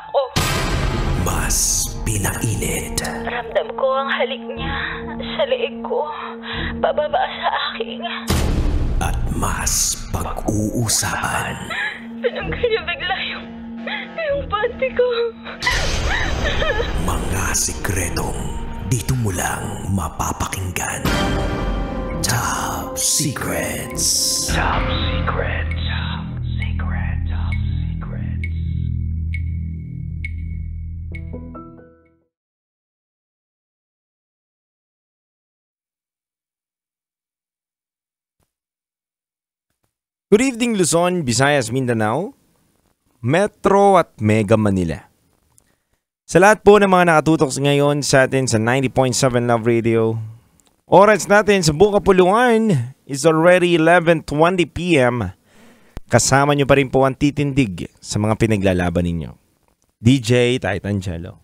ako. Mas pinainit. Ramdam ko ang halik niya sa leeg ko, pababa sa aking. At mas pag-uusapan. Tinanggal niya bigla yung panty ko. Mga sikretong dito mo lang mapapakinggan. Top Secrets. Top Secrets. Top Secrets. Top Secrets. Good evening Luzon, Visayas, Mindanao, Metro at Mega Manila. Sa lahat po ng mga nakatutok ngayon sa atin sa 90.7 Love Radio, oras natin sa Bukapuluan is already 11:20 p.m. Kasama nyo pa rin po ang titindig sa mga pinaglalaban ninyo. DJ Titan Jello.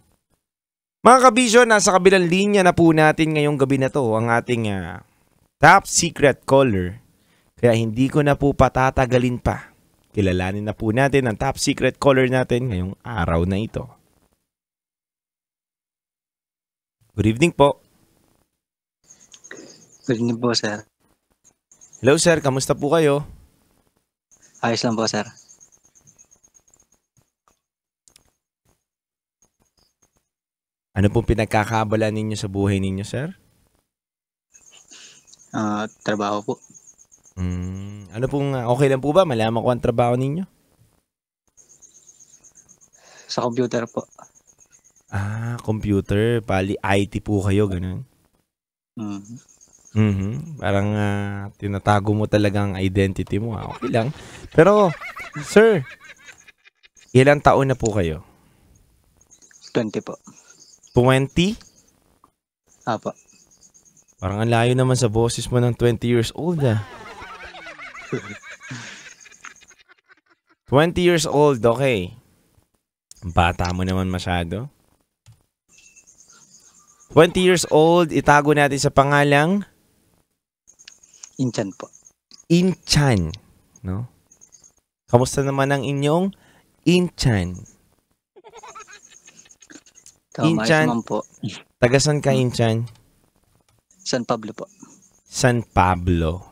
Mga kabisyo, nasa kabilang linya na po natin ngayong gabi na to ang ating top secret caller. Kaya hindi ko na po patatagalin pa. Kilalanin na po natin ang top secret caller natin ngayong araw na ito. Good evening po. Good evening po, sir. Hello sir, kamusta po kayo? Ayos lang po, sir. Ano pong pinagkakaabala ninyo sa buhay ninyo, sir? Trabaho po. Ano pong, okay lang po ba? Malaman ko ang trabaho ninyo? Sa computer po. Computer. Pali IT po kayo, ganun. Parang tinatago mo talaga ang identity mo. Okay lang. Pero, sir, ilang taon na po kayo? 20 po. 20? Apo. Parang ang layo naman sa boses mo ng 20 years old 20 years old, okay. Bata mo naman masyado. 20 years old, itago natin sa pangalang? Inchan po. Inchan, no? Kamusta naman ang inyong Inchan? Inchan, po. Tagasan ka, Inchan? San Pablo po. San Pablo.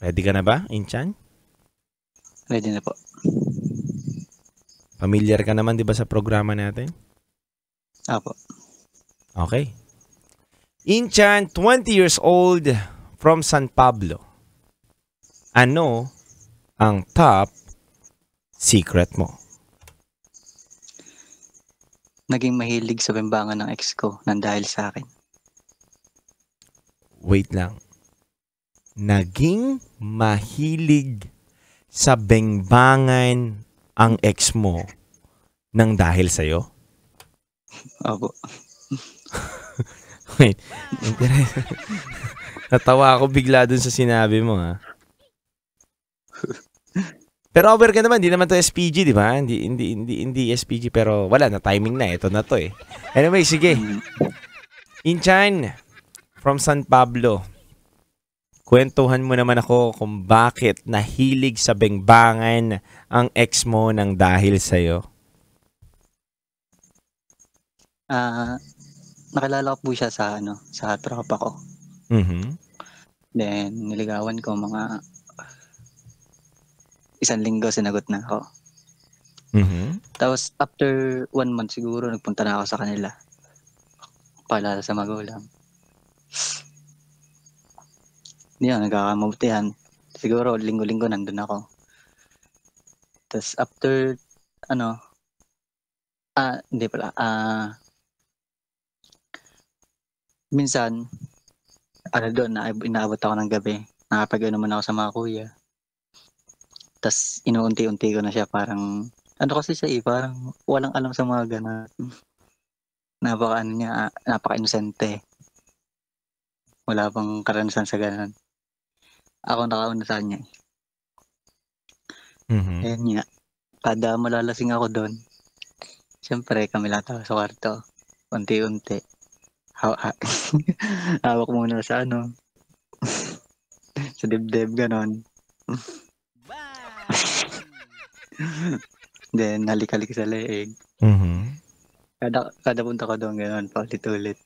Ready ka na ba, Inchan? Ready na po. Familiar ka naman, di ba, sa programa natin? Apo. Okay. Inchan, 20 years old, from San Pablo. Ano ang top secret mo? Naging mahilig sa bimbangan ng ex ko nang dahil sa akin. Wait lang. Naging mahilig sa bengbangan ang ex mo nang dahil sa'yo? Opo. Wait. Natawa ako bigla dun sa sinabi mo, ha? Pero over ka naman, hindi naman to SPG, di ba? Hindi SPG, pero wala na, timing na. Ito na to eh. Anyway, sige. Inchan, from San Pablo. Kwentuhan mo naman ako kung bakit nahilig sa bengbangan ang ex mo nang dahil sa'yo. Nakilala ko po siya sa tropa ko. Then, niligawan ko mga 1 linggo, sinagot na ako. Tapos, after 1 month siguro, nagpunta na ako sa kanila. Paalala sa magulang. Yan, nagkakamabutihan. Siguro, linggo-linggo nandun ako. Tapos, after, hindi pala, minsan, doon, inaabot ako ng gabi. Nakapag-inuman ako sa mga kuya. Tapos, inuunti-unti ko na siya, parang, kasi siya parang walang alam sa mga gana. Napaka-inosente. Wala pang karanasan sa ganon. Ako nakauna sa kanya. Ayan nga. Kada malalasing ako doon, siyempre kami lang tayo sa kwarto. Unti-unti. Hawak muna sa sa dibdib, ganon. Then, halik-halik sa leeg. Mhm. Kada punta ko doon, gano'n, paulit-ulit.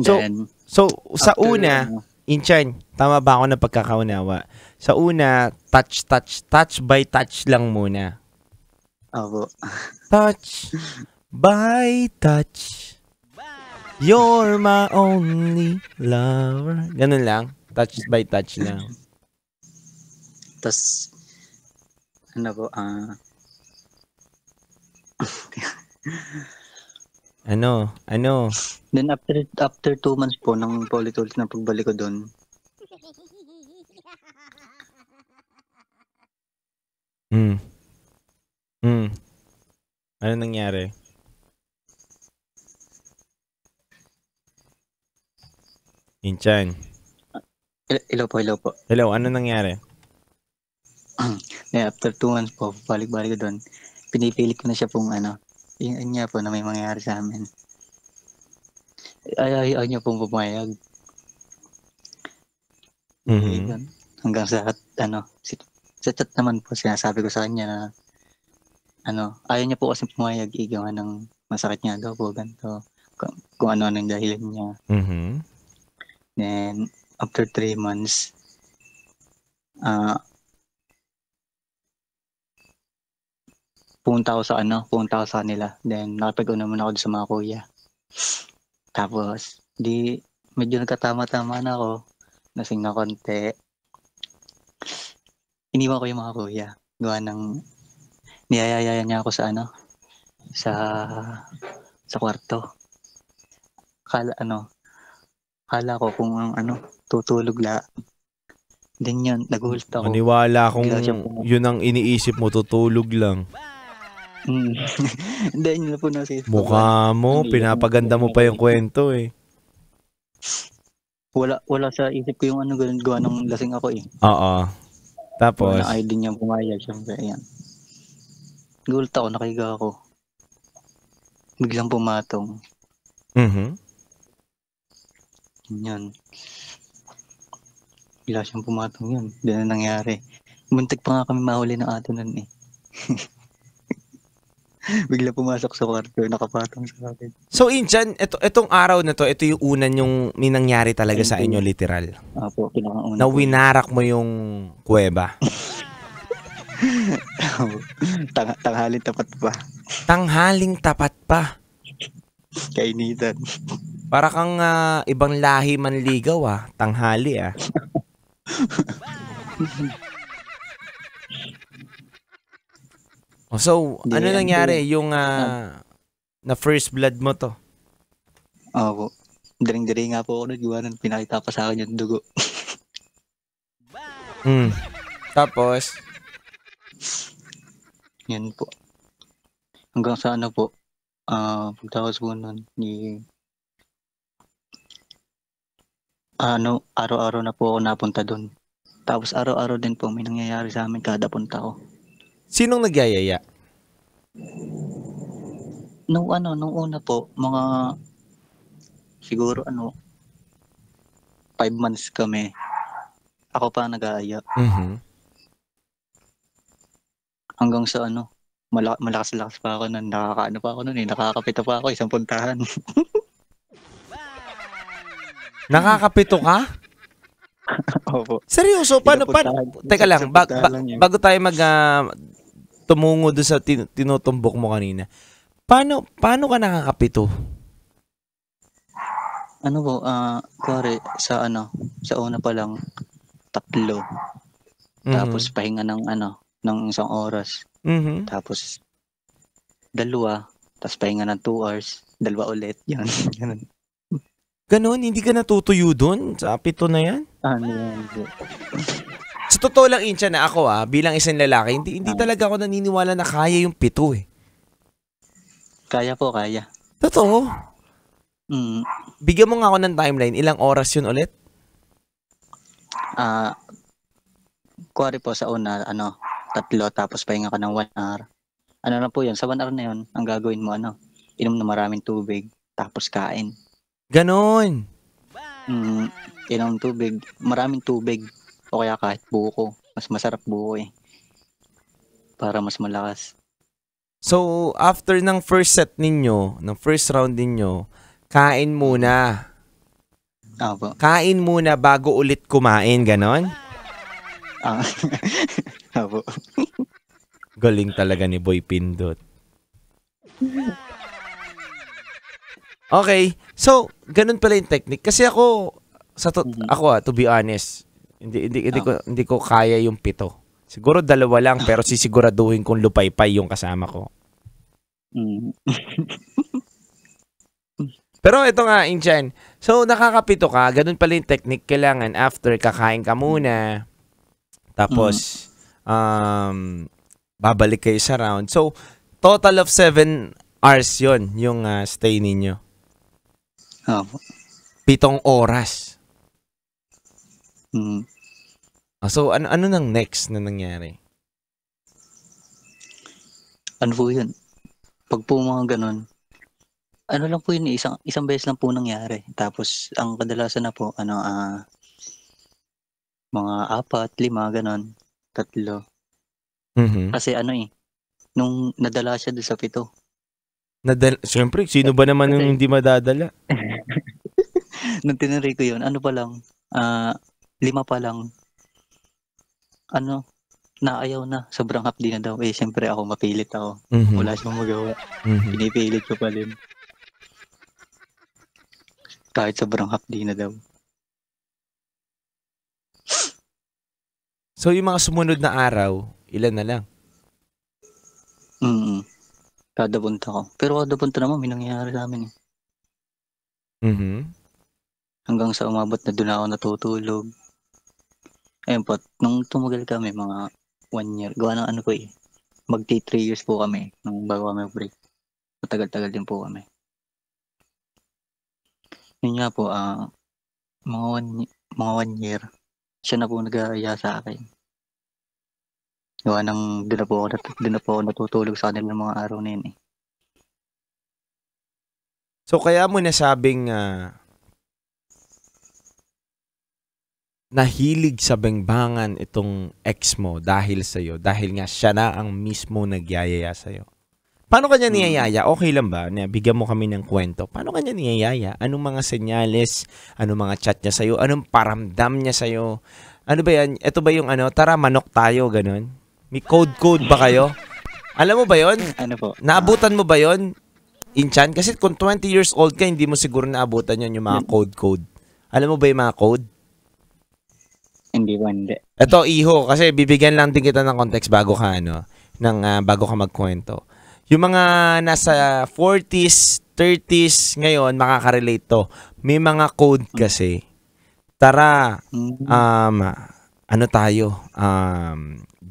So, Then, So, sa after, una, Inchan, tama ba ako na pagkakaunawa? Sa una, touch by touch lang muna. Opo. Touch by touch. You're my only lover. Ganun lang. Touch by touch lang. Tapos, ano po, Ano? then after 2 months po, nang paulit-ulit na pagbalik ko doon, Ano nangyari? Inchan. hello po. Hello, ano nangyari? Yeah, after 2 months po, balik-balik ko doon, pinipilit ko na siya pong yun niya po na may mangyayari sa amin. Ayaw niya pong pumayag. Mhm. Hanggang sa chat naman po sinasabi ko sa kanya na ayaw niya po kasi pumayag, igawa ng masakit niya daw po, ganito. Kung ano yung dahilan niya. Mhm. Then, after 3 months, pumunta ako sa kanila. Then, nakapag-una muna ako sa mga kuya. Tapos, medyo nagkatama-tama na ako. Nasing na konti. Iniwan ko yung mga kuya. Gawa ng, niyayaya niya ako sa sa kwarto. Kala ko kung tutulog la. Then yun, nagulat ako. Maniwala kung Bigla siya yun ang iniisip mo, tutulog lang. Hindi, yun na po nasisip ko. Mukha mo, pinapaganda mo pa yung kwento eh. Wala sa isip ko yung ganun gawa ng lasing ako eh. Oo. Tapos? Wala ayaw din niyang pumayag. Siyempre, ayan. Gulat ako, nakiga ako. Biglang pumatong. Mhm. Yan. Bigla siyang pumatong yun. Hindi na nangyari. Muntik pa nga kami mahuli ng ato nun eh. Bigla pumasok sa kwarto, nakapatong sa akin. So, Inchan, itong araw na to, ito yung una yung minangyari talaga sa inyo, literal. Apo, pinakauna. Na winarak mo yung kuweba. Tanghalin tapat pa. Tanghaling tapat pa. Kainitan. Para kang ibang lahi manligaw tanghali So, ano nangyari yung na first blood mo to? Opo. Diring-diri nga po ako nagwanan. Pinakita pa sa akin yung dugo. Tapos? Yan po. Hanggang sa po, pagtawas po nun, araw-araw na po ako napunta dun. Tapos araw-araw din po may nangyayari sa amin kada punta ko. Sinong nagyayaya? Nung una po, mga siguro 5 months kami. Ako pa nag-aaya. Mhm. Hanggang sa malakas-lakas pa ako nun, nakakaano pa ako nun eh, nakakapito pa ako isang puntahan. Nakakapito ka? Opo. Seryoso? Paano? Teka lang, bago tayo tumungo doon sa tinutumbok mo kanina. Paano ka nakakapito? Kuwari, sa una pa lang, 3. Tapos pahinga ng isang oras. Mhm. Tapos 2, tapos pahinga ng 2 hours, 2 ulit. Yan. Ganun. Ganon? Hindi ka natutuyo doon sa pito na yan? Yan. Sa totoo lang, Incha, na ako bilang isang lalaki, hindi talaga ako naniniwala na kaya yung 7 eh. Kaya po, kaya. Totoo? Mm. Bigyan mo nga ako ng timeline. Ilang oras yun ulit? Kuwari po sa una, 3, tapos pahinga ka ng 1 hour. Ano na po yun, sa 1 hour na yun, ang gagawin mo, inom na maraming tubig, tapos kain. Ganon. Inom tubig, maraming tubig, o kaya kahit buko. Mas masarap buko eh. para mas malakas. So, after ng first set ninyo, ng first round ninyo, kain muna. Opo. Kain muna bago ulit kumain, ganon? Ah, opo. Galing talaga ni Boy Pindot. Okay, so, ganun pala yung technique. Kasi ako, to be honest, hindi ko kaya yung 7. Siguro 2 lang, pero sisiguraduhin kong lupaypay yung kasama ko. Pero ito nga, Inchan. So, nakakapito ka. Ganun pala yung technique. Kailangan after kakain ka muna. Tapos, babalik kayo sa round. So, total of 7 hours yon yung stay ninyo. Opo. 7 oras. Mm. So, ano nang next na nangyari? Ano po yun? Pag po mga ganun, ano lang po yun, isang beses lang po nangyari. Tapos, ang kadalasan na po, mga 4, 5, ganun. 3. Mhm. Kasi nung nadala siya doon sa 7. Siyempre, sino ba naman yung hindi madadala? Nung tinanong ko yun, pa lang, 5 pa lang, naayaw na, sobrang hapdi na daw. Siyempre ako, mapilit ako. Mhm. Wala siyang magawa. Mhm. Pinipilit ko pa rin. Kahit sobrang hapdi na daw. So, yung mga sumunod na araw, ilan na lang? Kada punta ko. Pero kada punta naman, may nangyayari sa amin. Mhm. Hanggang sa umabot na doon ako natutulog. Ayun po, nung tumagal kami, mga 1 year. Gawa ng magti 3 years po kami nung bago kami break. Matagal-tagal din po kami. Yun nga po, mga 1 year, siya na po nag-aaya sa akin. Gawa ng doon na po ako natutulog sa kanila ng mga araw na yun. So, kaya mo nasabing nahilig sa bengbangan itong ex mo dahil sa'yo. Dahil nga siya na ang mismo nagyayaya sa'yo. Paano kanya niyayaya? Okay lang ba? Bigyan mo kami ng kwento. Paano kanya niyayaya? Anong mga senyales? Anong mga chat niya sa'yo? Anong paramdam niya sa'yo? Ano ba yan? Ito ba yung tara manok tayo, ganun? May code ba kayo? Alam mo ba yon? Ano po? Naabutan mo ba yon, Inchan? Kasi kung 20 years old ka, hindi mo siguro naabutan yon yung mga code. Alam mo ba yung mga code? Hindi po, hindi. Ito, iho, kasi bibigyan lang din kita ng context bago ka, bago ka magkwento. Yung mga nasa 40s, 30s ngayon, makaka-relate to. May mga code kasi. Tara,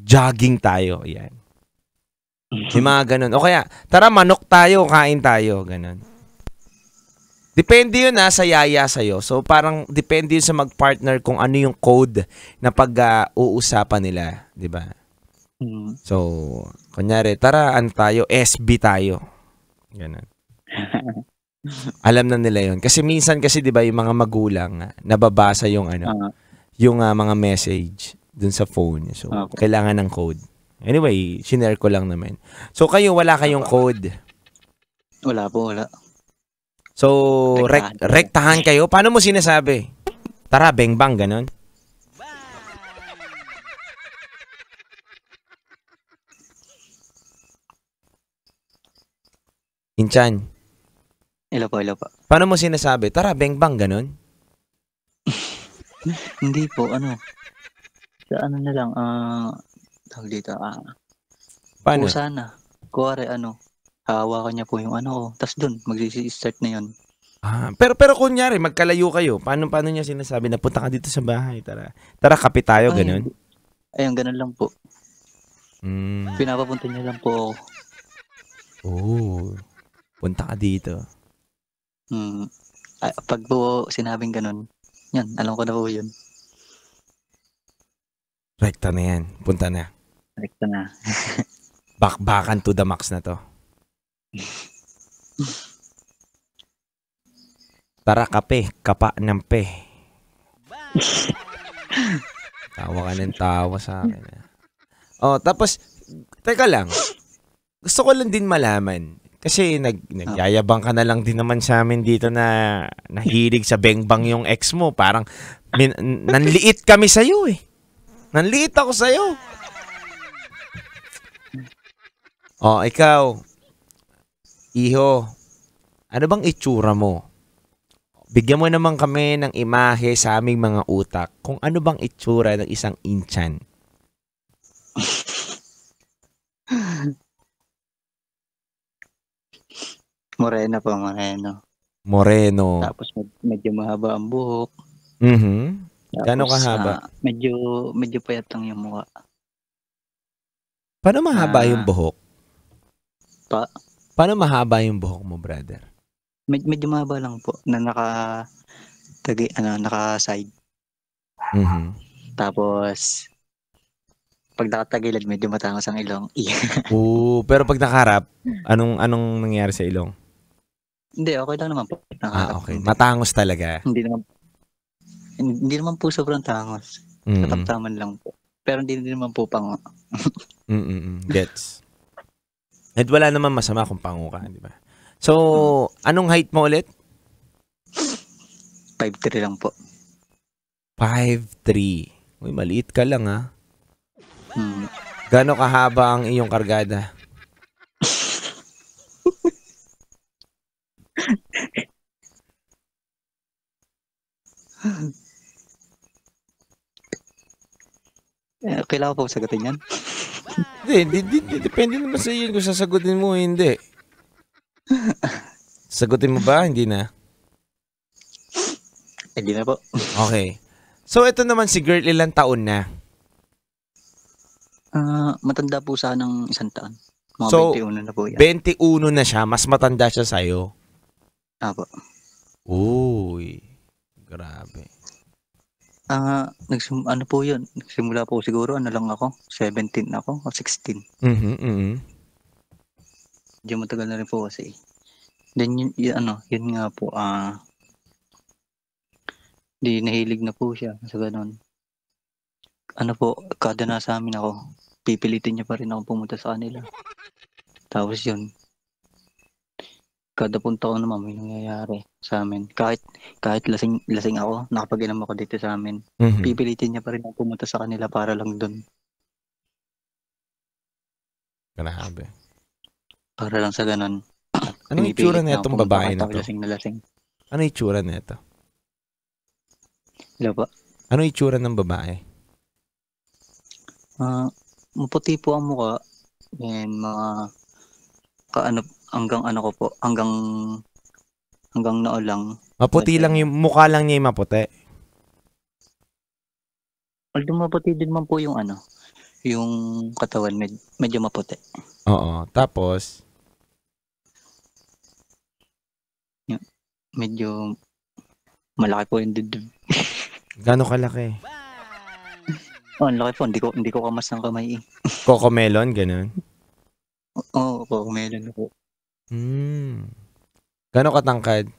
jogging tayo. Yan. May mga ganun. O kaya, tara, manok tayo, kain tayo. Ganun. Depende yun sa yaya sa'yo. So, parang depende yun sa mag-partner kung ano yung code na pag-uusapan nila. Diba? So, kunyari, tara, tayo? SB tayo. Ganun. Alam na nila yun. Kasi minsan kasi, diba, yung mga magulang, nababasa yung yung mga message dun sa phone. So, kailangan ng code. Anyway, sinare ko lang naman. So, kayo, wala kayong code? Wala po, wala. So, rektahan kayo? Paano mo sinasabi? Tara, bang, ganon? Inchan? Ilo po. Paano mo sinasabi? Tara, bang, ganon? Hindi po, sa na lang, tawag dito, Paano? o sana, kuwari, hawakan niya po yung ko, tas dun, mag-start na yun. Pero kunyari, magkalayo kayo. Paano niya sinasabi na punta ka dito sa bahay? Tara, kape tayo, ganun? Ayun, ganun lang po. Pinapapunta niya lang po ako. Oh, punta ka dito. Pag po sinabing ganun, yan, alam ko na po yun. Rekta na yan. Punta na. Rekta na. Bakbakan to the max na to. Tara, kape. Kapa ng pe. Tawa ka ng tawa sa akin. Oh, tapos, teka lang. Gusto ko lang din malaman. Kasi nagyayabang ka na lang din naman sa amin dito na nahilig sa bengbang yung ex mo. Parang nanliit kami sa'yo eh. Nanliit ako sa'yo. Oh, ikaw. Iho, ano bang itsura mo? Bigyan mo naman kami ng imahe sa aming mga utak kung ano bang itsura ng isang inchan. Moreno po, moreno. Moreno. Tapos medyo mahaba ang buhok. Gano'ng kahaba? Medyo payat lang yung mukha. Paano mahaba yung buhok? Pa? Paano mahaba yung buhok mo, brother? Medyo mahaba lang po na naka-side. Tapos pag nakatagilid medyo matangos ang ilong. Pero pag nakaharap, anong nangyari sa ilong? Hindi, okay lang naman po. Okay. Matangos talaga. Hindi naman po sobrang tangos. Kataptaman lang po. Pero hindi naman po pango. Gets. At wala naman masama kung pango ka, di ba? So, anong height mo ulit? 5'3" lang po. 5'3". Uy, maliit ka lang ha. Gano'ng kahaba ang iyong kargada? Kailangan po sagutin yan? Hindi. Depende naman sa iyo kung sasagutin mo o hindi. Sagutin mo ba? Hindi na? Hindi na po. Okay. So, ito naman si girl, ilang taon na? Matanda po sa ng 1 taon. Mga So, 21 na po yan. 21 na siya. Mas matanda siya sa'yo. Apo. Uy. Grabe. Ano po yun? Nagsimula po siguro, lang ako? 17 ako o 16. Medyo matagal na rin po kasi. Then yun nga po, di nahilig na po siya sa ganun. Ano po, kada nasa amin ako, pipilitin niya pa rin ako pumunta sa kanila. Tapos yun, kada punta ko naman may nangyayari sa amin. Kahit lasing ako, nakapag-inom ako dito sa amin. Pipilitin niya pa rin ako pumunta sa kanila para lang dun. Grabe. Para lang sa ganun. Anong itsura na itong babae na to? Lasing na lasing. Anong itsura na ito? Hello po? Anong itsura ng babae? Maputi po ang mukha. And hanggang ano ko po, hanggang noo lang. Maputi lang yung mukha lang niya yung maputi. Although maputi din man po yung yung katawan, medyo maputi. Oo. Tapos? Medyo malaki po yung dibdib. Gano'ng kalaki? Ang laki po. Hindi ko kamas ng kamay eh. Cocomelon, ganun? Oo, cocomelon po. Gano'ng katangkad?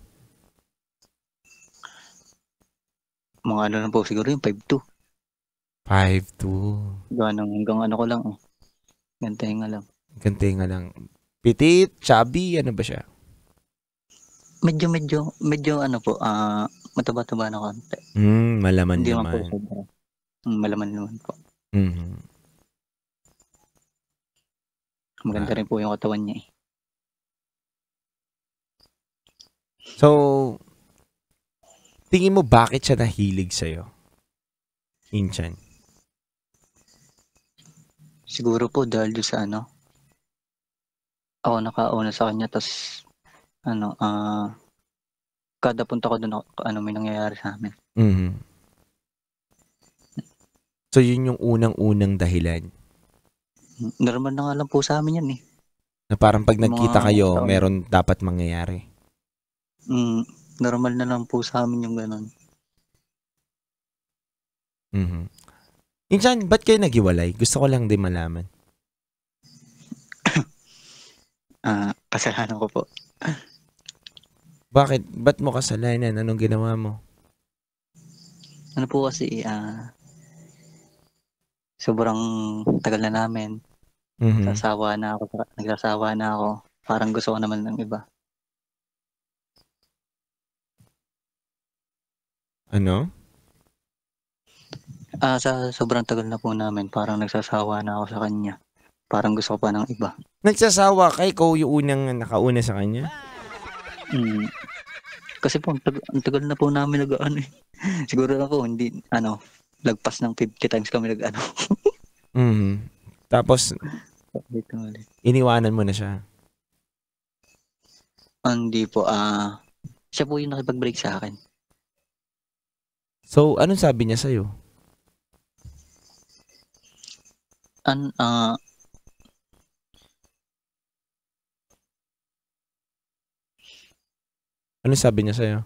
Mga lang po siguro yung 5'2". 5'2". Hanggang ko lang. Gantenga lang. Gantenga lang. Petit, chubby, ano ba siya? Medyo po, mataba-taba na konti. Malaman hindi naman. Po, malaman naman po. Maganda rin po yung katawan niya eh. So, tingin mo bakit siya nahilig sa'yo? Inchan. Siguro po dahil doon sa ako nakauna sa kanya, tas kada punta ko doon may nangyayari sa amin. So, yun yung unang-unang dahilan. Normal na nga lang po sa amin yan eh. Na parang pag nagkita kayo, meron dapat mangyayari. Normal na lang po sa amin yung gano'n. Inchan, ba't kayo naghiwalay? Gusto ko lang din malaman. Kasalanan ko po. Bakit? Ba't mo kasalanan? Anong ginawa mo? Ano po kasi, sobrang tagal na namin. Mhm. Nagsasawa na ako. Parang gusto ko naman ng iba. Ano? Sa sobrang tagal na po namin, parang nagsasawa na ako sa kanya. Parang gusto ko pa ng iba. Nagsasawa ka, ikaw yung unang nakauna sa kanya? Mm. Kasi po, ang tagal na po namin nag-ano eh. Siguro na po, hindi, lagpas ng 50 times kami nag-ano. Mhm. Tapos, Dito ulit. iniwanan mo na siya. Hindi po, siya po yung nakipag-break sa akin. So, anong sabi niya sa'yo? Anong sabi niya sa'yo?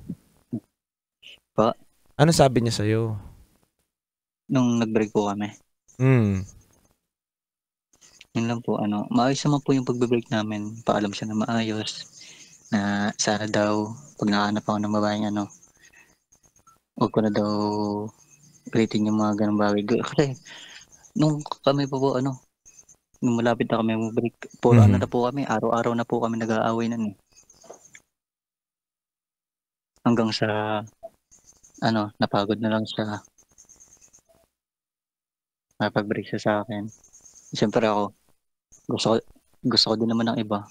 Pa? Anong sabi niya sa'yo? Nung nag-break po kami. Yun lang po, maayos naman po yung pagbe-break namin. Paalam siya na maayos. Na sana daw, pag nakahanap ako ng babaeng huwag ko na daw ulitin yung mga ganong bagay. Kasi, nung kami po nung malapit na kami mag-break, puro Mhm. na po kami, araw-araw na po kami nag-aaway na eh. Hanggang sa, napagod na lang siya. Napag-break siya sa akin. Siyempre ako, gusto ko din naman ng iba.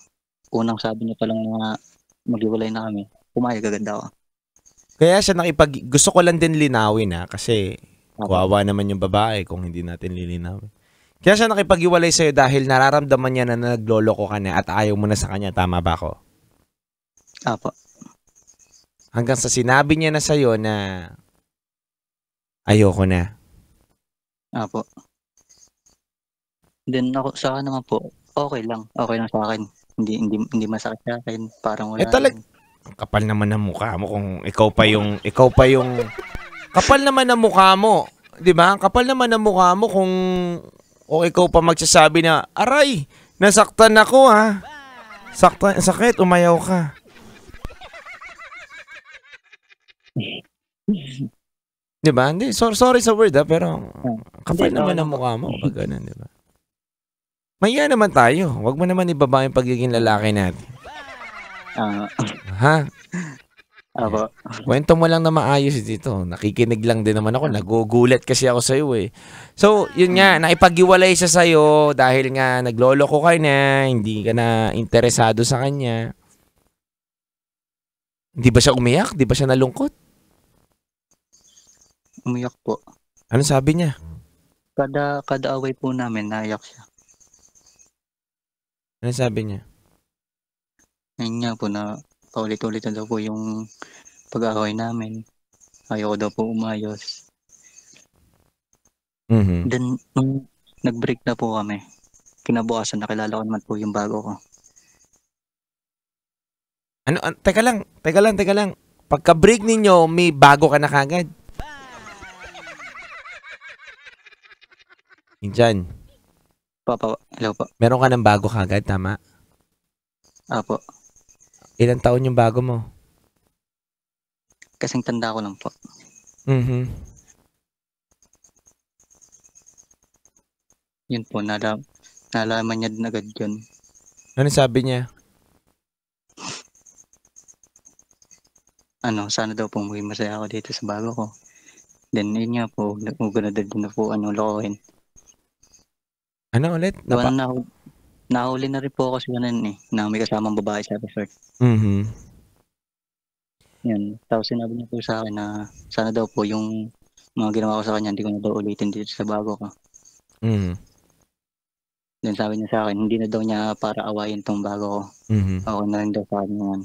Unang sabi niya pa lang na maghiwalay na kami, pumayag agad ako. Kaya siya gusto ko lang din linawin kasi kawawa naman yung babae kung hindi natin lilinawin. Kaya siya nakipag-iwalay sa'yo dahil nararamdaman niya na nagloloko ka na at ayaw mo na sa kanya. Tama ba ako? Apo. Hanggang sa sinabi niya na sa'yo na ayoko na. Apo. Then ako, sa akin naman po, okay lang. Okay lang sa akin. Hindi masakit sa akin. Parang wala. Kapal naman ng mukha mo kung ikaw pa yung kapal naman ng mukha mo. 'Di ba? Kapal naman ng mukha mo kung ikaw pa magsasabi na, aray, nasaktan ako ha. Sakit, umayaw ka. Di ba? Hindi, sorry sa word pero kapal naman ng mukha mo pag ganun, di ba? Maya naman tayo. Huwag mo naman ibaba yung pagiging lalaki natin. Ha? Apo. Kwento mo lang na maayos dito. Nakikinig lang din naman ako. Nagugulat kasi ako sa iyo eh. So, yun nga, naipag-iwalay siya sa iyo dahil nga nagloloko ka na, hindi ka na interesado sa kanya. Hindi ba siya umiyak? Di ba siya nalungkot? Umiyak po. Ano sabi niya? Kada away po namin, naiyak siya. Ano sabi niya? Ngayon nga po na paulit-ulit na daw po yung pag-away namin. Ayoko daw po umayos. Mm-hmm. Then, nung nag-break na po kami, kinabukasan nakilala ko naman po yung bago ko. Teka lang. Pagka-break ninyo, may bago ka na kagad. Injan. Papa, hello po. Meron ka ng bago kagad, tama? Apo. Ilang taon yung bago mo? Kasing tanda ko lang po. Mm-hmm. Yun po, nalaman niya din agad yun. Ano sabi niya? Sana daw po maging masaya ako dito sa bago ko. Then, yun nga po, nag-ugunadad din na po, lokohin. Ano ulit? Nahuli na rin po ako sa na may kasamang babae sa resort. Mm-hmm. Yan. Tapos sinabi niya po sa akin na sana daw po yung mga ginawa ko sa kanya, hindi ko na daw ulitin dito sa bago ko. Mm-hmm. Then sabi niya sa akin, hindi na daw niya para awayin tong bago ko. Mm-hmm. Okay na rin daw sa akin yan.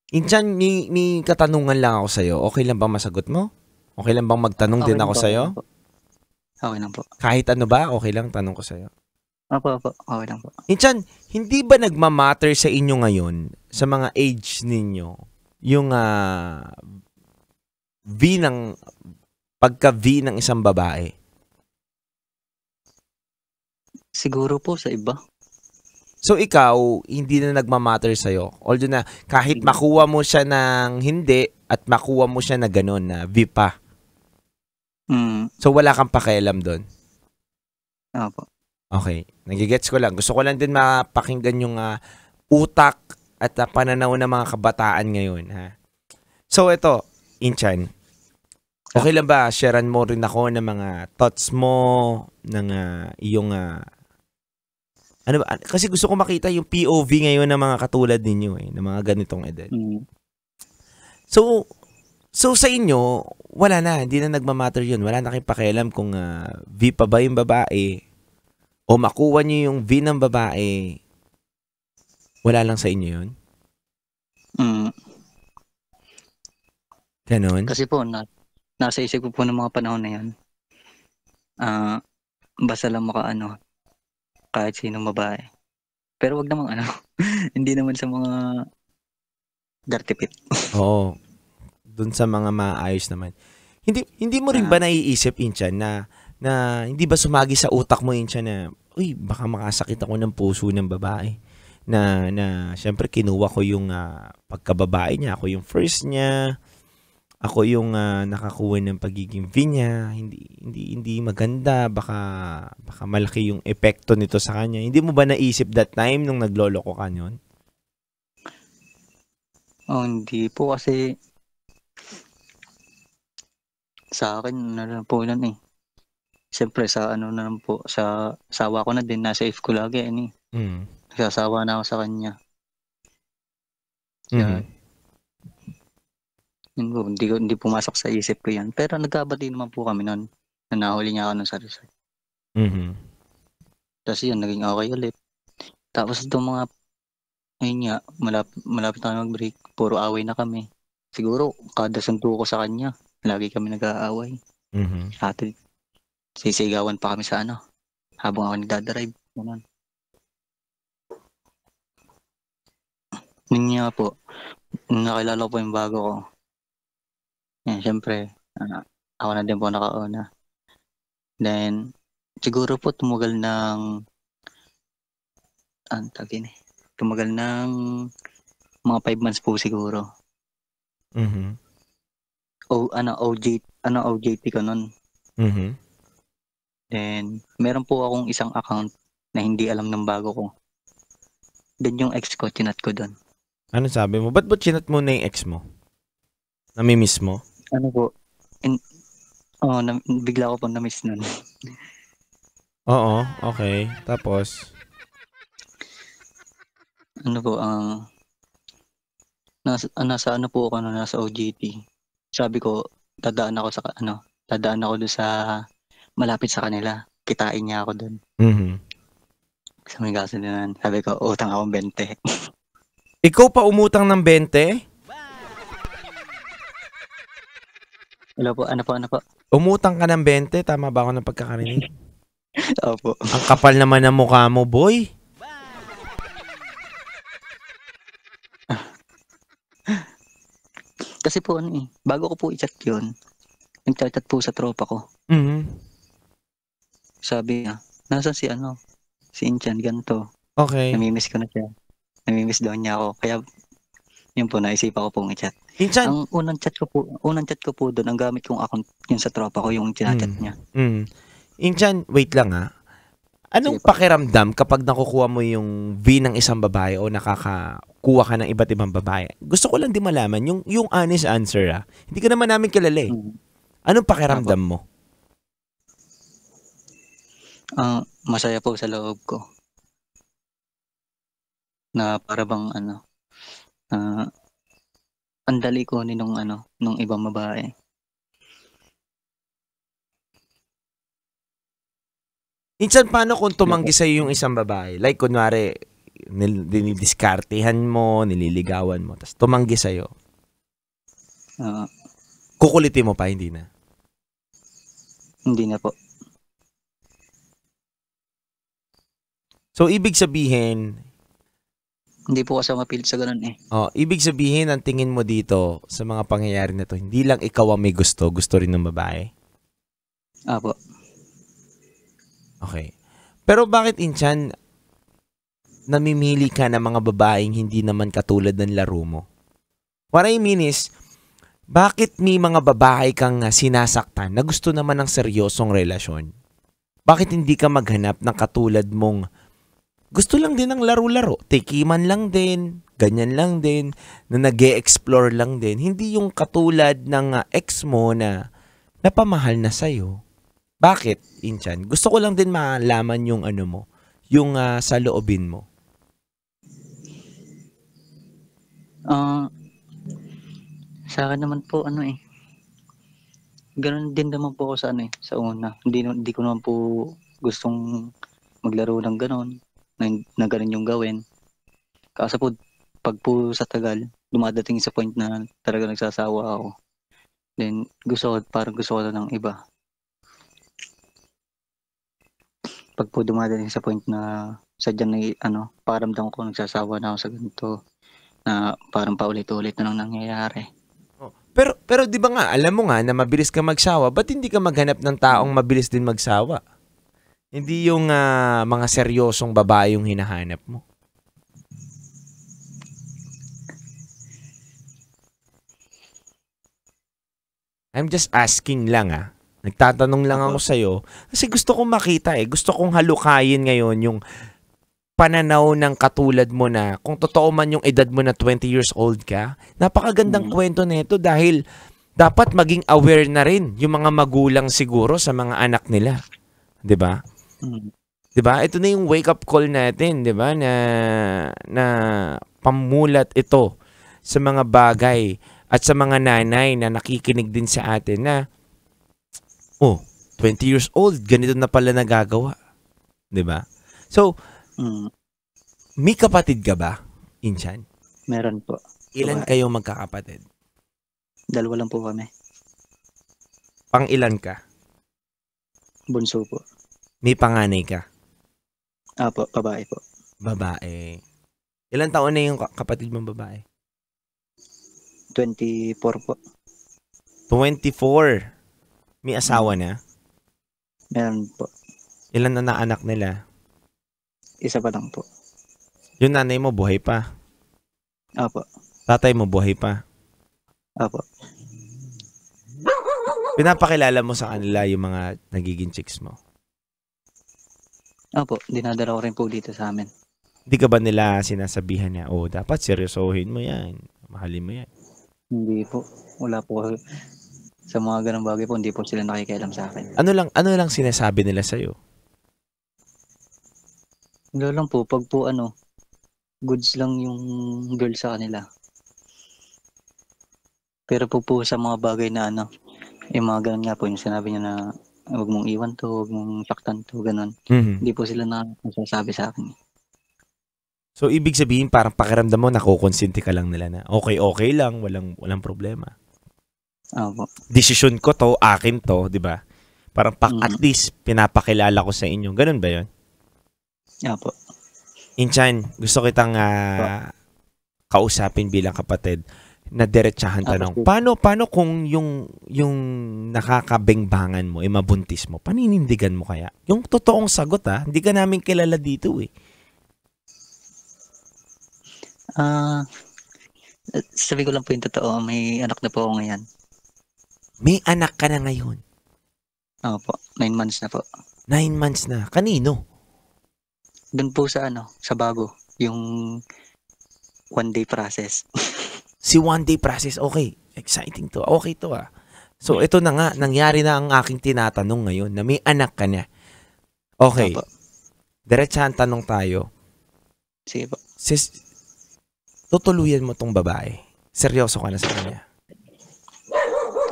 Injan, may katanungan lang ako sa'yo. Okay lang bang masagot mo? Okay lang bang magtanong din ako sa'yo? Okay lang po. Kahit ano ba, okay lang tanong ko sa'yo. Opo. Okay lang po. Injan, hindi ba nagmamatter sa inyo ngayon, sa mga age ninyo, yung pagka-V ng isang babae? Siguro po sa iba. So ikaw, hindi na nagmamatter sa'yo. Although na kahit makuha mo siya ng hindi at makuha mo siya na gano'n, na V pa. So wala kang pakialam doon? Opo. Okay, nagigets ko lang. Gusto ko lang din mapakinggan yung utak at pananaw ng mga kabataan ngayon, ha? So, ito, Inchan, okay lang ba sharean mo rin ako ng mga thoughts mo ng iyong ano ba? Kasi gusto ko makita yung POV ngayon ng mga katulad ninyo ng mga ganitong edad. So sa inyo, wala na, hindi na nagmamatter yun. Wala na kayong pakialam kung V pa ba yung babae o makuha niyo yung V ng babae. Wala lang sa inyo yun? Ganon? Kasi po, nasa isip ko po ng mga panahon na yan. Basta lang kahit sinong babae. Pero wag namang hindi naman sa mga dirty pit. Oo. Doon sa mga maayos naman. Hindi mo rin ba naiisip, Inchan, na hindi ba sumagi sa utak mo, Inchan, na uy, baka makasakit ako ng puso ng babae. Na syempre kinuha ko yung pagkababae niya, ako yung first niya. Ako yung nakakuha ng pagiging V niya. Hindi maganda, baka malaki yung epekto nito sa kanya. Hindi mo ba naisip that time nung nagloloko ka nun? Hindi po kasi sa akin po nun Siyempre sa sa sawa ko na din, nasa if ko lagi Nagsasawa na ako sa kanya. Hindi pumasok sa isip ko yan. Pero nagkabati naman po kami nun na nahuli niya ako ng sari-sari. Tapos yun, naging okay ulit. Tapos itong mga ayun nga, malapit na mag-break, puro away na kami. Siguro, kada sunto ko sa kanya, lagi kami nag-aaway. At sisigawan pa kami sa habang ako nagdadrive. Ganun. Yun nga po, nakilala ko po yung bago ko. Yan, syempre, ako na din po nakauna. Then, siguro po tumagal ng tumagal ng mga 5 months po siguro. OJT ko nun. Then, meron po akong isang account na hindi alam ng bago ko. Then yung ex ko, chinat ko doon. Ano sabi mo? Ba't chinat mo na yung ex mo? Namimiss mo? Bigla ko pong na-miss nun. Oo, okay. Tapos? Nasa OJT. Sabi ko, dadaan ako doon sa malapit sa kanila. Kitain niya ako doon. Sa may gaso din. Sabi ko, utang akong 20. Ikaw pa umutang ng 20? Hello po, ano po? Umutang ka ng 20? Tama ba ako ng pagkakarinig? Opo. Ang kapal naman ng mukha mo, boy. Kasi po bago ko po i-chat yun, nag-chat po sa tropa ko. Sabi niya, nasan si Inchan, ganito. Okay. Namimiss ko na siya. Namimiss daw niya ako. Kaya, yun po, naisipan ko pong i-chat. Inchan? Ang unang chat ko po doon, ang gamit kong account yun sa tropa ko, yung chinachat niya. Inchan, wait lang Anong pakiramdam kapag nakukuha mo yung V ng isang babae o nakakakuha ka ng iba't ibang babae? Gusto ko lang din malaman yung honest answer Hindi ka naman namin kilala Anong pakiramdam mo? Masaya po sa loob ko. Na para bang ang dali ko nung ibang babae. Minsan, paano kung tumanggi sa'yo yung isang babae? Like, kunwari, dinidiskartehan mo, nililigawan mo, tapos tumanggi sa'yo. Kukulitin mo pa, hindi na? Hindi na po. So, ibig sabihin... Hindi po kasi mapilit sa ganun ibig sabihin, ang tingin mo dito sa mga pangyayari na to, hindi lang ikaw ang may gusto rin ng babae? Apo. Okay. Pero bakit, Inchan, namimili ka ng mga babaeng hindi naman katulad ng laro mo? What I mean is, bakit may mga babae kang sinasaktan na gusto naman ng seryosong relasyon? bakit hindi ka maghanap ng katulad mong gusto lang din ng laro-laro, tikiman lang din, ganyan lang din, na nag-e-explore lang din. Hindi yung katulad ng ex mo na napamahal na sa'yo. Bakit, Inchan? Gusto ko lang din malaman yung ano mo, yung sa loobin mo. Sa akin naman po, ganun din naman po ako sa sa una. Hindi ko naman po gustong maglaro ng ganun, na ganun yung gawin. Kaso po, pag po sa tagal, dumadating sa point na talaga nagsasawa ako. Then, parang gusto ko na ng iba. Pag po dumadating sa point na sadyang pakiramdam ko nagsasawa na ako sa ganito, na parang paulit-ulit na lang nangyayari. Pero di ba nga, alam mo nga na mabilis ka magsawa, ba't hindi ka maghanap ng taong mabilis din magsawa? Hindi yung mga seryosong babae yung hinahanap mo. I'm just asking lang Nagtatanong lang ako sa'yo. Kasi gusto kong makita Gusto kong halukayin ngayon yung pananaw ng katulad mo na kung totoo man yung edad mo na 20 years old ka. Napakagandang kwento nito dahil dapat maging aware na rin yung mga magulang siguro sa mga anak nila. 'Di ba? 'Di ba? Ito na yung wake up call natin, 'di ba? Na pamulat ito sa mga bagay at sa mga nanay na nakikinig din sa atin na 20 years old, ganito na pala nagagawa. 'Di ba? So, may kapatid ka ba, Inchan? Meron po. Ilan kayo magkakapatid? 2 lang po kami. Pang ilan ka? Bunso po. May panganay ka? Apo, babae po. Babae. Ilan taon na yung kapatid mong babae? 24 po. 24. May asawa na? Meron po. Ilan na anak nila? Isa pa lang po. Yung nanay mo buhay pa? Apo. Tatay mo buhay pa? Apo. Pinapakilala mo sa kanila yung mga nagiging chicks mo? Apo, dinadala ko rin po dito sa amin. Hindi ka ba nila sinasabihan niya, dapat seryosohin mo yan, mahalin mo yan? Hindi po. Wala po. Sa mga ganang bagay po, hindi po sila nakikialam sa akin. Ano lang sinasabi nila sa'yo? Wala lang po, pag po goods lang yung girl sa kanila. Pero po sa mga bagay na yung mga ganun nga po, yung sinabi niya na huwag mong iwan to, huwag mong saktan to, ganun. Hindi po sila nasasabi sa akin. So, ibig sabihin, parang pakiramdam mo, nakukonsinti ka lang nila na okay lang, walang problema. Opo. Desisyon ko to, akin to, di ba? Parang at least, pinapakilala ko sa inyo. Ganun ba yun? Opo. Inchan, gusto kitang kausapin bilang kapatid na diretsahan tanong. Paano kung yung nakakabengbangan mo, mabuntis mo, paninindigan mo kaya? Yung totoong sagot hindi ka namin kilala dito Sabi ko lang po yung totoo, may anak na po ako ngayon. May anak ka na ngayon? Opo, 9 months na po. 9 months na? Kanino? Doon po sa sa bago, yung 1 day process. Si 1 day process, okay. Exciting to. Okay to So, ito na nga, nangyari na ang aking tinatanong ngayon na may anak ka na. Okay. Opo. Diretsahan tanong tayo. Sige po. Tutuluyan mo tong babae. Seryoso ka na sa kanya.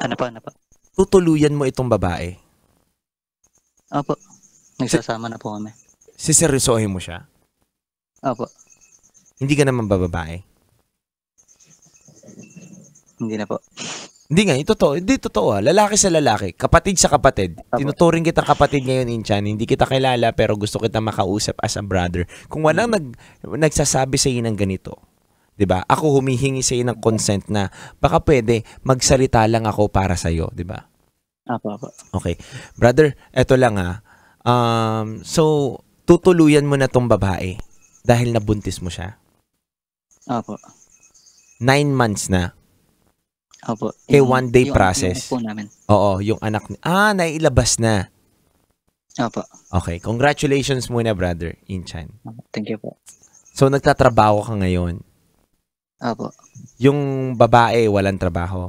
Ano pa? Tutuluyan mo itong babae. Opo. Nagsasama na po kami. Siseryosohin mo siya? Opo. Hindi ka naman babae? Hindi na po. Hindi nga, hindi totoo. Lalaki sa lalaki, kapatid sa kapatid. Opo. Tinuturing kita kapatid ngayon, Inchan. Hindi kita kilala pero gusto kita makausap as a brother. Kung walang nagsasabi sa iyo ng ganito, 'di ba? Ako humihingi sa iyo ng consent na baka pwede magsalita lang ako para sa iyo, 'di ba? Opo. Okay. Brother, eto lang so tutuluyan mo na tong babae dahil nabuntis mo siya? Opo. 9 months na? Opo. Okay, 1 day process. Yung po namin. Oo, yung anak. Nailabas na. Opo. Okay, congratulations muna, brother, Inchan. Thank you po. So, nagtatrabaho ka ngayon. Opo. Yung babae, walang trabaho.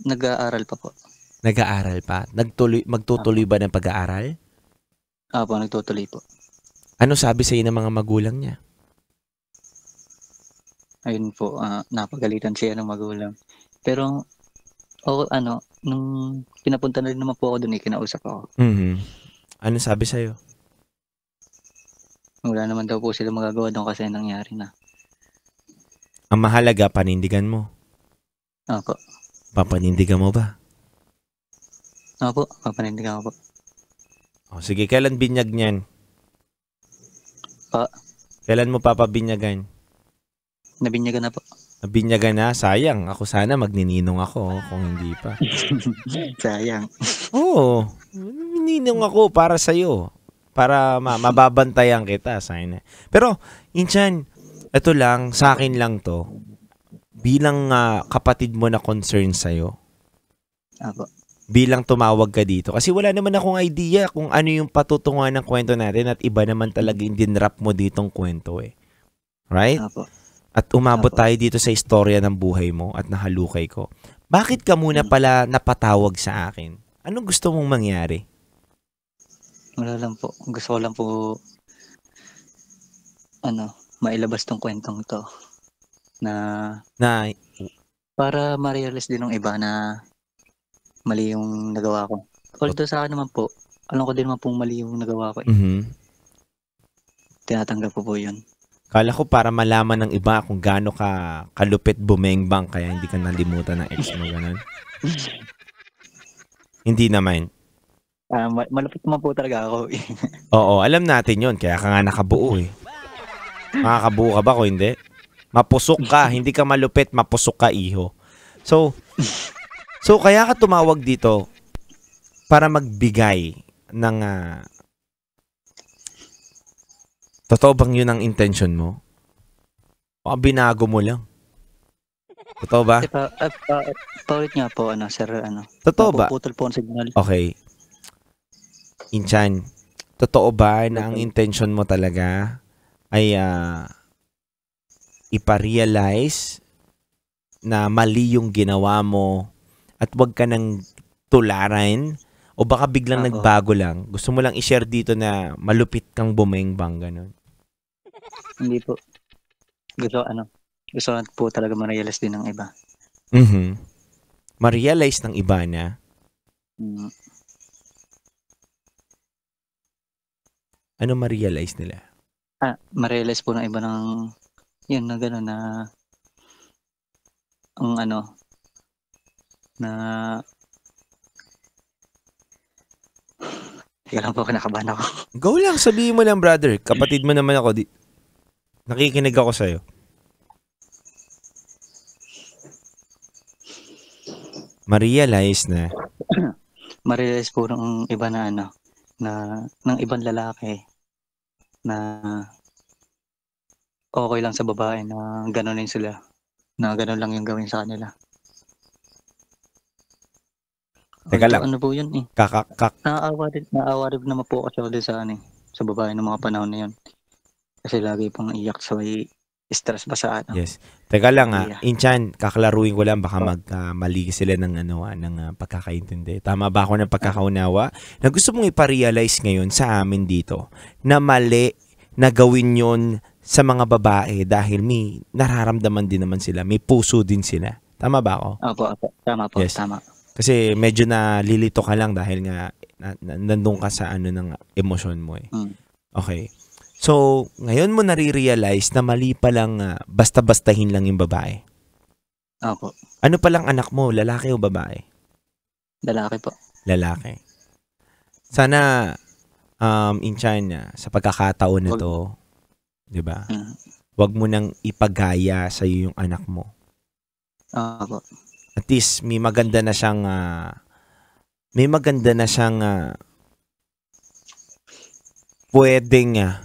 Nag-aaral pa po. Nag-aaral pa. Magtutuloy ba ng pag-aaral? Opo, nagtutuloy po. Ano sabi sa ng mga magulang niya? Ayun po, napagalitan siya ng magulang. Pero, nung pinapunta na rin naman po ako doon, kinausap ako. Ano sabi sa'yo? Wala naman daw po sila magagawa doon kasi nangyari na. Ang mahalaga, panindigan mo. Opo. Papanindigan mo ba? Opo, papanindigan ko po. O, sige, kailan binyag niyan? Pa? Kailan mo papabinyagan? Nabinyagan na po. Nabinyagan na? Sayang. Ako sana magnininong ako kung hindi pa. Sayang. Oo. Ninong ako para sa'yo. Para mababantayan kita. Sana. Pero, Inchan, ito lang, sa akin lang to. Bilang kapatid mo na concern sa'yo. Opo. Bilang tumawag ka dito. Kasi wala naman akong idea kung ano yung patutunguhan ng kwento natin at iba naman talaga yung dinrap mo ditong kwento eh. Right? Opo. At umabot tayo dito sa istorya ng buhay mo at nahalukay ko. Bakit ka muna pala napatawag sa akin? Anong gusto mong mangyari? Wala lang po. Gusto ko lang po, mailabas tong kwentong to. Na para ma-realize din ng iba na mali yung nagawa ko. Although sa akin naman po, alam ko din naman pong mali yung nagawa ko. Tinatanggap ko po yun. Kala ko para malaman ng iba kung gaano ka kalupit bumengbang kaya hindi ka nalimutan ng ex mo, ganun. Hindi naman. Malapit naman po talaga ako. Oo, alam natin yon kaya ka nga nakabuo eh. Makakabuo ka ba kung hindi? Mapusok ka, hindi ka malupit, mapusok ka, iho. So kaya ka tumawag dito para magbigay ng totoo bang yun ang intention mo? O binago mo lang? Totoo ba? Paulit nga po, sir, Totoo ba? Napuputol po ang signal. Okay. Inchan, totoo ba na ang intention mo talaga ay iparealize na mali yung ginawa mo at wag ka nang tularan? O baka biglang nagbago lang? Gusto mo lang i-share dito na malupit kang bumengbang, ganun? Hindi po. Gusto po talaga ma-realize din ng iba. Ma-realize ng iba na? Ano ma-realize nila? Ma-realize po ng iba ng yun na gano'n na ang na teka lang po, kinakabahan ako. Go lang, sabihin mo lang, brother. Kapatid mo naman ako. Nakikinig ako sa'yo. Ma-realize na? Ma-realize po ng iba na ng ibang lalaki na okay lang sa babae na ganonin sila. Na ganon lang yung gawin sa kanila. Teka lang. Ano po yun eh? Naawa rin naman po kasi ako din sa babae ng mga panahon na yun. Kasi lagi pang iyak sa stress ba sa Yes. Teka lang Inchan, kaklaruin ko lang baka mali sila ng pagkakaintindi. Tama ba ako ng pagkakaunawa? Na gusto mong iparealize ngayon sa amin dito na mali na gawin yon sa mga babae dahil may nararamdaman din naman sila, may puso din sila. Tama ba ako? Opo. Tama po, yes. Tama. Kasi medyo nalilito ka lang dahil nga nandun ka sa ng emosyon mo eh. Okay. So, ngayon mo nare-realize na mali pa lang basta-bastahin lang yung babae. Opo. Ano pa lang anak mo, lalaki o babae? Lalaki po. Lalaki. Sana Inchan, sa pagkakataon na to, 'di ba? Wag mo nang ipagaya sa yung anak mo. Opo. At least may maganda na siyang pwedeng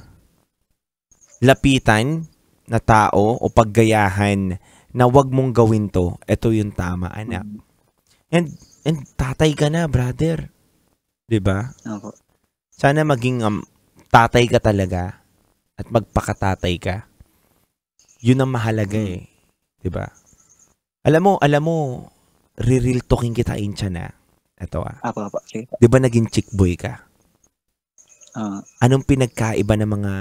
lapitan na tao o paggayahan na wag mong gawin to. Ito yung tama, anak. And tatay ka na, brother. 'Di ba? Opo. Sana maging tatay ka talaga at magpakatatay ka. Yun ang mahalaga eh. 'Di ba? Alam mo, real talking kita Incha na. Ito Apo. Sige. 'Di ba naging chick boy ka? Ah, Anong pinagkaiba ng mga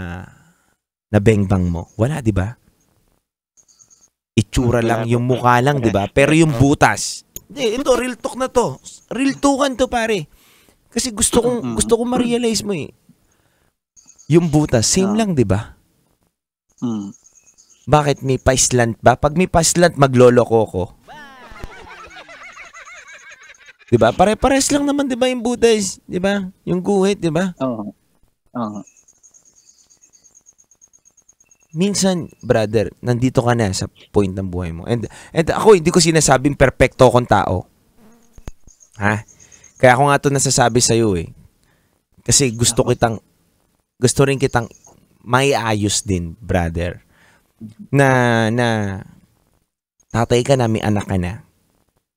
nabengbang mo? Wala, 'di ba? Itsura Wala lang, po. yung mukha lang, 'di ba? Pero yung butas. Ito real talk na to. Real talkan to, pare. Kasi gusto kong ma-realize mo eh. Yung butas, same lang, 'di ba? Bakit may paislant ba? Pag may paislant, magloloko ko. 'Di ba? Pare-pares lang naman 'di ba yung butas, 'di ba? Yung guhit, 'di ba? Oo. Minsan, brother, nandito ka na sa point ng buhay mo. And ako, hindi ko sinasabing perpekto akong tao. Ha? Kaya ako nga ito nasasabi sa'yo eh. Kasi gusto rin kitang maiayos din, brother. Na tatay ka na, may anak ka na.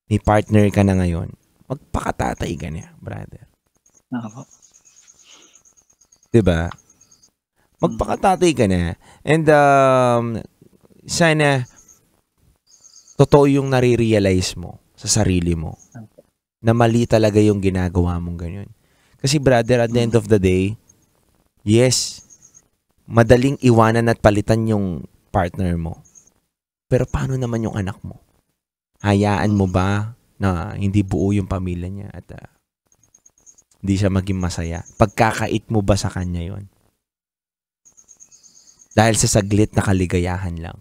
May partner ka na ngayon. Magpakatatay ka na, brother. Apo. Diba? Magpakatatay ka na. And sana totoo yung nare-realize mo sa sarili mo na mali talaga yung ginagawa mong ganyan. Kasi brother, at the end of the day, yes, madaling iwanan at palitan yung partner mo. Pero paano naman yung anak mo? Hayaan mo ba na hindi buo yung pamilya niya at hindi siya maging masaya? Pagkakait mo ba sa kanya yon? Dahil sa saglit na kaligayahan lang.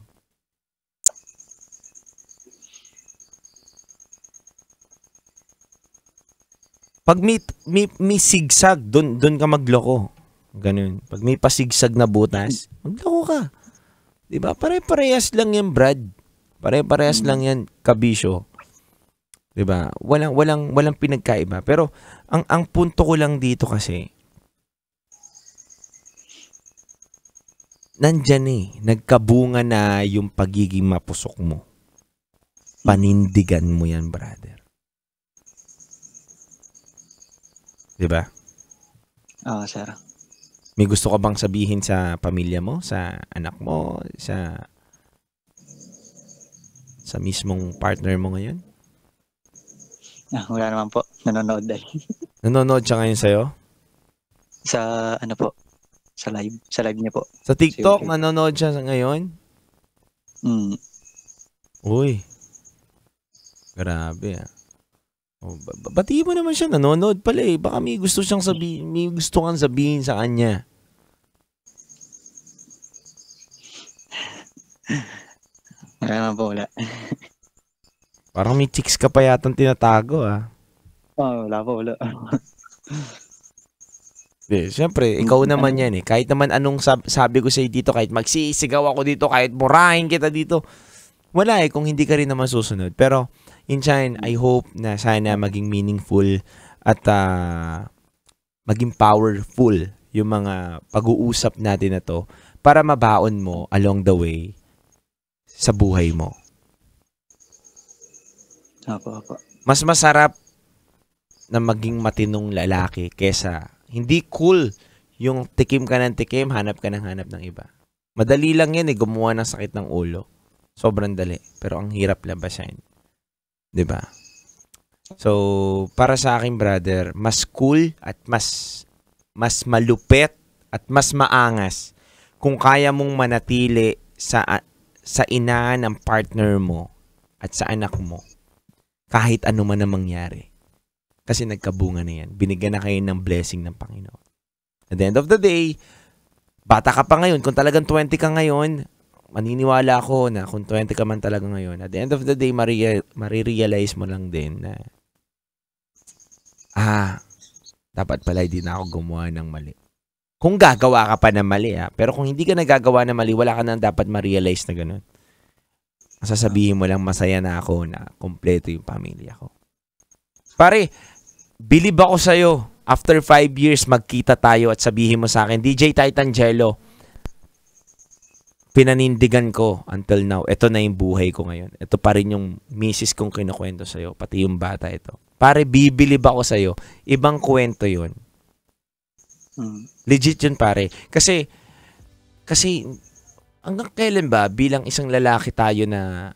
Pag may sigsag, doon ka magloko. Ganun. Pag may pasigsag na butas, magloko ka. 'Di ba? Pare-parehas lang 'yan, Brad. Pare-parehas lang 'yan, kabisyo. 'Di ba? Walang pinagkaiba. Pero ang punto ko lang dito kasi nandyan nagkabunga na yung pagiging mapusok mo. Panindigan mo yan, brother. Diba? Oo, sir. May gusto ka bang sabihin sa pamilya mo, sa anak mo, sa mismong partner mo ngayon? Wala naman po. Nanonood dahil. Nanonood siya ngayon sa'yo? Sa ano po? Sa live niya po. Sa TikTok, Okay. nanonood siya ngayon? Uy. Grabe Oh, batiin mo naman siya, nanonood pala eh. Baka may gusto kang sabihin sa kanya. Wala naman po, wala. Parang may chicks ka pa yatang tinatago Wala po, wala. Siyempre, ikaw naman yan eh. Kahit naman anong sabi ko sa'yo dito, kahit magsisigaw ako dito, kahit murahin kita dito, wala kung hindi ka rin naman susunod. Pero, Inchine, I hope na sana maging meaningful at maging powerful yung mga pag-uusap natin na to para mabaon mo along the way sa buhay mo. Apo. Mas masarap na maging matinong lalaki kesa hindi cool yung tikim ka ng tikim, hanap ka ng hanap ng iba. Madali lang yan gumawa ng sakit ng ulo. Sobrang dali. Pero ang hirap labasan. 'Di ba? So, para sa akin, brother, mas cool at mas malupit at mas maangas kung kaya mong manatili sa ina ng partner mo at sa anak mo kahit ano man ang mangyari. Kasi nagkabunga na yan. Binigyan na kayo ng blessing ng Panginoon. At the end of the day, bata ka pa ngayon. Kung talagang 20 ka ngayon, maniniwala ako na kung 20 ka man talaga ngayon, at the end of the day, marirealize mo lang din na dapat pala hindi na ako gumawa ng mali. Kung gagawa ka pa ng mali, pero kung hindi ka nagagawa ng mali, wala ka nang dapat ma-realize na ganun. Sasabihin mo lang, masaya na ako na kompleto yung pamilya ko. Pare, bilib ako sa'yo. After 5 years, magkita tayo at sabihin mo sa akin, DJ Titangelo, pinanindigan ko until now. Ito na yung buhay ko ngayon. Ito pa rin yung misis kong kinukwento sa'yo. Pati yung bata ito. Pare, bibilib ako sa'yo. Ibang kwento yun. Legit yun, pare. Kasi hanggang kailan ba bilang isang lalaki tayo na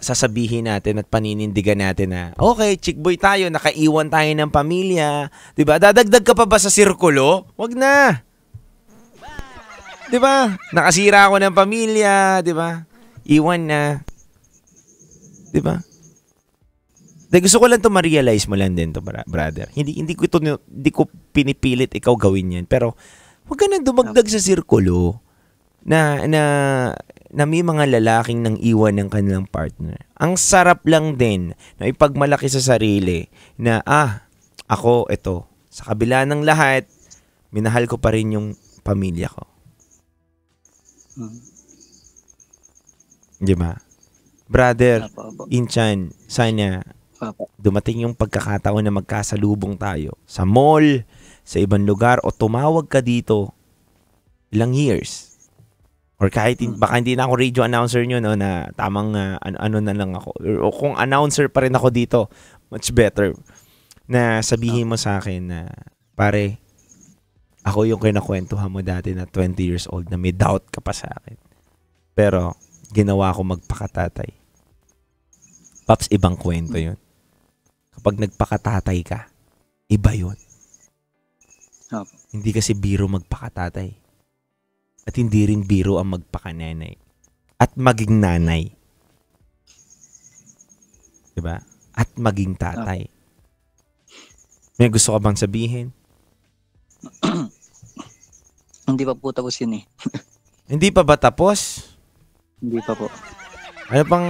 sasabihin natin at paninindigan natin na okay, chick boy tayo, nakaiwan tayo ng pamilya, 'di ba? Dadagdag ka pa ba sa sirkulo? Wag na. 'Di ba? Nakasira ako ng pamilya, 'di ba? Iwan na. 'Di ba? Gusto ko lang to ma-realize mo lang din to, brother. Hindi ko pinipilit ikaw gawin 'yan, pero wag ka na dumagdag sa sirkulo na may mga lalaking nang iwan ng kanilang partner. Ang sarap lang din na ipagmalaki sa sarili na ako ito, sa kabila ng lahat, minahal ko pa rin yung pamilya ko. Di ba? Brother, Inchan, sana dumating yung pagkakataon na magkasalubong tayo sa mall, sa ibang lugar, o tumawag ka dito ilang years. Or kahit baka hindi na ako radio announcer nyo, no, na tamang ano na lang ako. O kung announcer pa rin ako dito, much better. Na sabihin mo sa akin na, pare, ako yung kinakwentuhan mo dati na 20 years old na may doubt ka pa sa akin. Pero, ginawa ko magpakatatay. Paps, ibang kwento yun. Kapag nagpakatatay ka, iba yun. Hindi kasi biro magpakatatay. At hindi rin biro ang magpakananay. At maging nanay. Diba? At maging tatay. May gusto ka bang sabihin? Hindi pa po tapos yun eh. Hindi pa ba tapos? Hindi pa po. Ano pang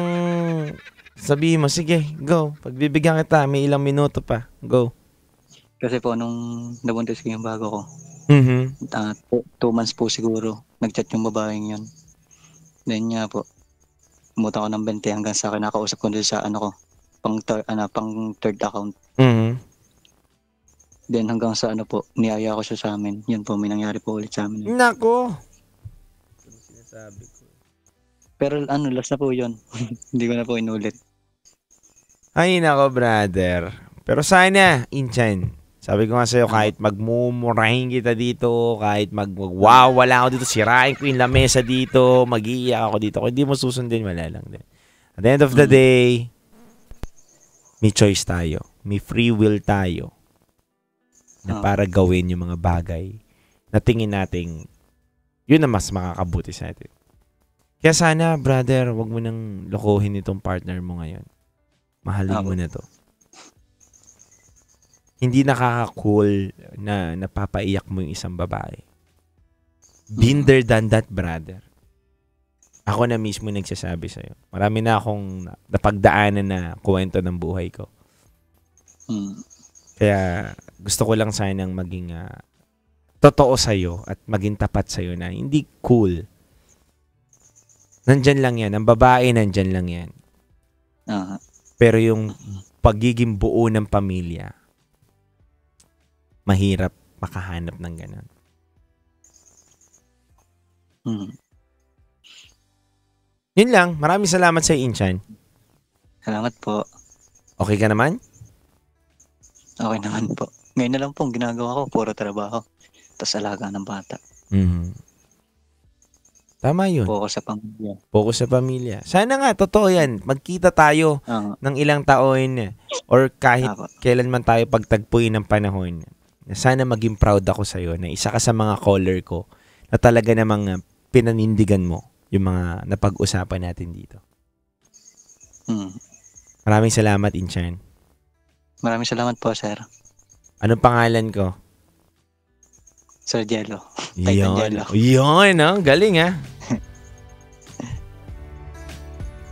sabihin mo? Sige, go. Pagbibigyan kita, may ilang minuto pa. Go. Kasi po, nung nabuntis ko yung bago ko, 2 months po siguro, nag-chat yung babaeng yun. Then nga po, umutang ako ng 20 hanggang sa akin, nakausap ko doon sa pang third account. Then hanggang sa niyaya ko siya sa amin. Yun po, may nangyari po ulit sa amin. Nako! Sinasabi ko. Pero last na po yun. Hindi ko na po inulit. Ay, nako, brother. Pero sana, Inchan, sabi ko nga sa'yo, kahit magmumurahin kita dito, kahit magwawala ako dito, sirain ko yung lamesa dito, mag-iiyak ako dito, kung hindi mo susundin, wala lang din. At the end of the day, may choice tayo. May free will tayo na para gawin yung mga bagay na tingin nating yun na mas makakabuti sa atin. Kaya sana, brother, wag mo nang lokohin itong partner mo ngayon. Mahalin mo na to. Hindi nakaka-cool na napapaiyak mo yung isang babae. Been there, done that, brother. Ako na mismo nagsasabi sa'yo. Marami na akong napagdaanan na kwento ng buhay ko. Kaya gusto ko lang sanang maging totoo sa'yo at maging tapat sa'yo na hindi cool. Nandyan lang yan. Ang babae, nandyan lang yan. Pero yung pagiging buo ng pamilya, mahirap makahanap ng ganun. Yun lang. Maraming salamat sa Inchan. Salamat po. Okay ka naman? Okay naman po. Ngayon na lang po ang ginagawa ko. Puro trabaho. Tapos alaga ng bata. Tama yun. Focus sa pamilya. Focus sa pamilya. Sana nga, totoo yan. Magkita tayo ng ilang taon or kahit kailan man tayo pagtagpuin ng panahon. Sana maging proud ako sa'yo na isa ka sa mga caller ko na talaga namang pinanindigan mo yung mga napag-usapan natin dito. Maraming salamat, Inchan. Maraming salamat po, sir. Anong pangalan ko? Sir Jello. Yun, no? Galing, ha?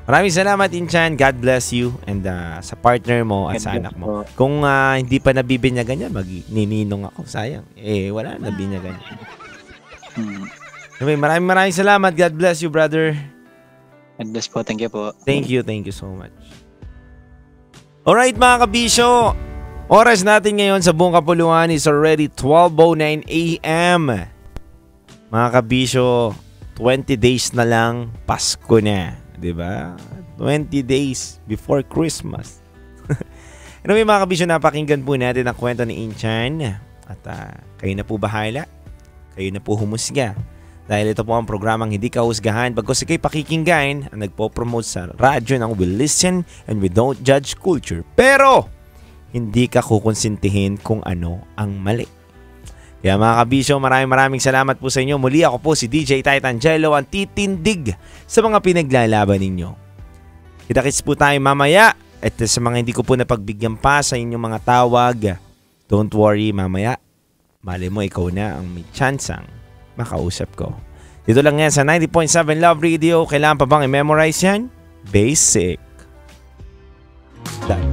Maraming salamat, Inchan. God bless you and sa partner mo at sa anak mo. Kung hindi pa nabibinyagan yan, magnininong ako. Sayang. Wala nabinyagan. Maraming salamat. God bless you, brother. God bless po. Thank you po. Thank you so much. Alright, mga kabisyo. Oras natin ngayon sa buong kapuluan is already 12:09 a.m. Mga kabisyo, 20 days na lang, Pasko na. Diba? 20 days before Christmas. Anyway, mga kabisyo, napakinggan po natin ang kwento ni Inchan At kayo na po bahala. Kayo na po humusga. Dahil ito po ang programang hindi ka husgahan bagkus ikay pakikinggan ang nagpo-promote sa radyo ng We Listen and We Don't Judge Culture. Pero, hindi ka kukonsintihin kung ano ang mali. Kaya mga kabisyo, maraming salamat po sa inyo. Muli ako po si DJ Titangelo, ang titindig sa mga pinaglalaban ninyo. Kita-kits po tayo mamaya. At sa mga hindi ko po napagbigyan pa sa inyong mga tawag, don't worry, mamaya. Mali mo, ikaw na ang may chansang makausap ko. Dito lang yan sa 90.7 Love Radio. Kailangan pa bang i-memorize yan? Basic. Done.